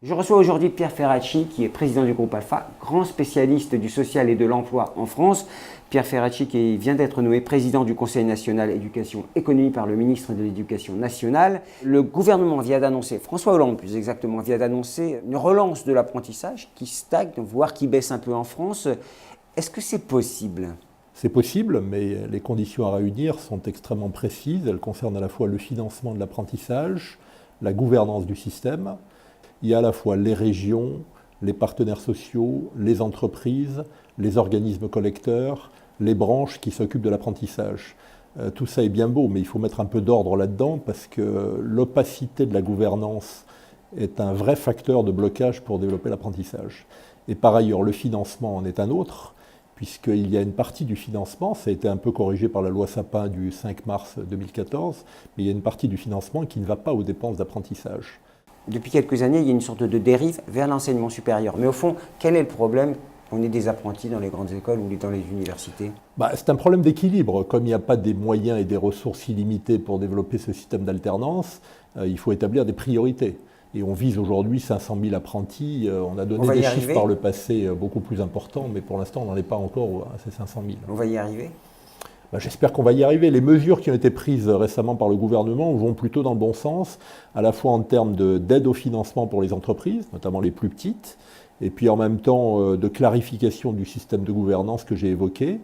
Je reçois aujourd'hui Pierre Ferracci, qui est président du groupe Alpha, grand spécialiste du social et de l'emploi en France. Pierre Ferracci qui vient d'être nommé président du Conseil national éducation économie par le ministre de l'Éducation nationale. Le gouvernement vient d'annoncer, François Hollande plus exactement, vient d'annoncer une relance de l'apprentissage qui stagne, voire qui baisse un peu en France. Est-ce que c'est possible ? C'est possible, mais les conditions à réunir sont extrêmement précises. Elles concernent à la fois le financement de l'apprentissage, la gouvernance du système. Il y a à la fois les régions, les partenaires sociaux, les entreprises, les organismes collecteurs, les branches qui s'occupent de l'apprentissage. Tout ça est bien beau, mais il faut mettre un peu d'ordre là-dedans parce que l'opacité de la gouvernance est un vrai facteur de blocage pour développer l'apprentissage. Et par ailleurs, le financement en est un autre, puisqu'il y a une partie du financement, ça a été un peu corrigé par la loi Sapin du 5 mars 2014, mais il y a une partie du financement qui ne va pas aux dépenses d'apprentissage. Depuis quelques années, il y a une sorte de dérive vers l'enseignement supérieur. Mais au fond, quel est le problème qu'on ait des apprentis dans les grandes écoles ou dans les universités ? C'est un problème d'équilibre. Comme il n'y a pas des moyens et des ressources illimitées pour développer ce système d'alternance, il faut établir des priorités. Et on vise aujourd'hui 500 000 apprentis. On a donné des chiffres par le passé beaucoup plus importants, mais pour l'instant, on n'en est pas encore à ces 500 000. On va y arriver ? J'espère qu'on va y arriver. Les mesures qui ont été prises récemment par le gouvernement vont plutôt dans le bon sens, à la fois en termes d'aide au financement pour les entreprises, notamment les plus petites, et puis en même temps de clarification du système de gouvernance que j'ai évoqué.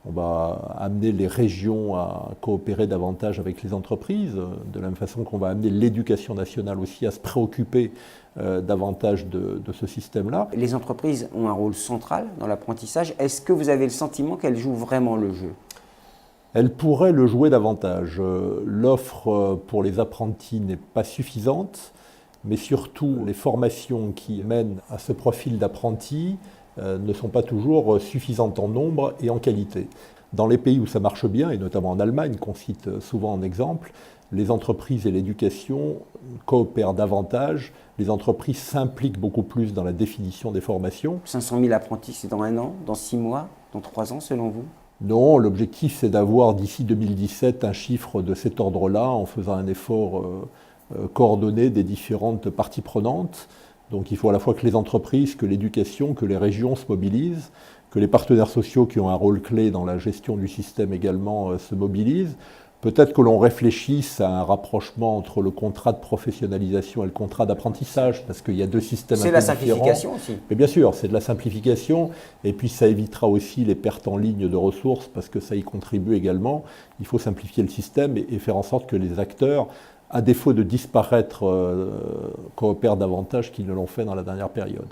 On va amener les régions à coopérer davantage avec les entreprises, de la même façon qu'on va amener l'éducation nationale aussi à se préoccuper davantage de ce système-là. Les entreprises ont un rôle central dans l'apprentissage. Est-ce que vous avez le sentiment qu'elles jouent vraiment le jeu ? Elle pourrait le jouer davantage. L'offre pour les apprentis n'est pas suffisante, mais surtout les formations qui mènent à ce profil d'apprenti ne sont pas toujours suffisantes en nombre et en qualité. Dans les pays où ça marche bien, et notamment en Allemagne, qu'on cite souvent en exemple, les entreprises et l'éducation coopèrent davantage, les entreprises s'impliquent beaucoup plus dans la définition des formations. 500 000 apprentis, c'est dans 1 an, dans 6 mois, dans 3 ans selon vous ? Non, l'objectif c'est d'avoir d'ici 2017 un chiffre de cet ordre-là en faisant un effort coordonné des différentes parties prenantes. Donc il faut à la fois que les entreprises, que l'éducation, que les régions se mobilisent, que les partenaires sociaux qui ont un rôle clé dans la gestion du système également se mobilisent. Peut-être que l'on réfléchisse à un rapprochement entre le contrat de professionnalisation et le contrat d'apprentissage, parce qu'il y a deux systèmes un peu différents. C'est la simplification aussi. Mais bien sûr, c'est de la simplification, et puis ça évitera aussi les pertes en ligne de ressources, parce que ça y contribue également. Il faut simplifier le système et faire en sorte que les acteurs, à défaut de disparaître, coopèrent davantage qu'ils ne l'ont fait dans la dernière période.